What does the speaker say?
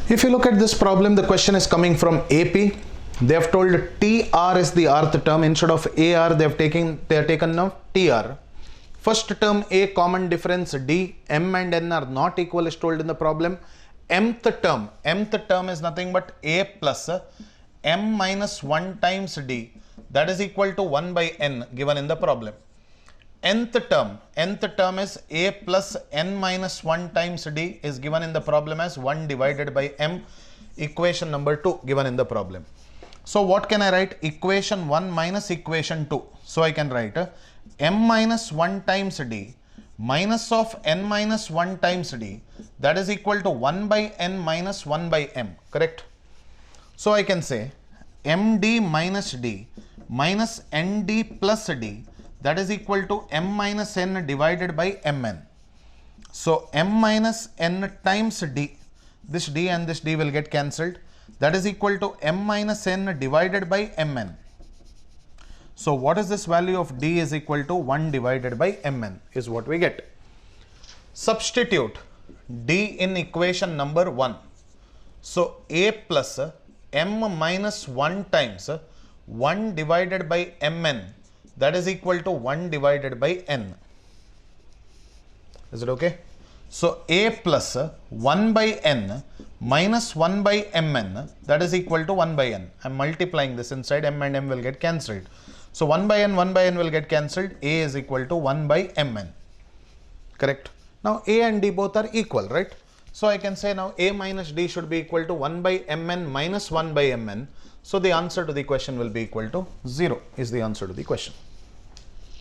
If you look at this problem, the question is coming from AP. They have told TR is the rth term. Instead of AR, they have taken now TR. First term A, common difference D, M and N are not equal is told in the problem. Mth term is nothing but A plus M minus 1 times D, that is equal to 1 by N given in the problem. Nth term is A plus N minus 1 times D is given in the problem as 1 divided by M, equation number 2 given in the problem. So what can I write? Equation 1 minus equation 2. So I can write M minus 1 times D minus of N minus 1 times D, that is equal to 1 by N minus 1 by M, correct? So I can say MD minus D minus ND plus D, that is equal to M minus N divided by Mn. So M minus N times D, this D and this D will get cancelled, that is equal to M minus N divided by Mn. So what is this value of D is equal to 1 divided by Mn is what we get. Substitute D in equation number 1. So A plus M minus 1 times 1 divided by Mn, that is equal to 1 divided by N. Is it okay? So A plus 1 by N minus 1 by Mn, that is equal to 1 by N. I am multiplying this inside, M and M will get cancelled. So 1 by N will get cancelled. A is equal to 1 by Mn. Correct? Now A and D both are equal, right? So I can say now A minus D should be equal to 1 by Mn minus 1 by Mn. So the answer to the question will be equal to 0 is the answer to the question.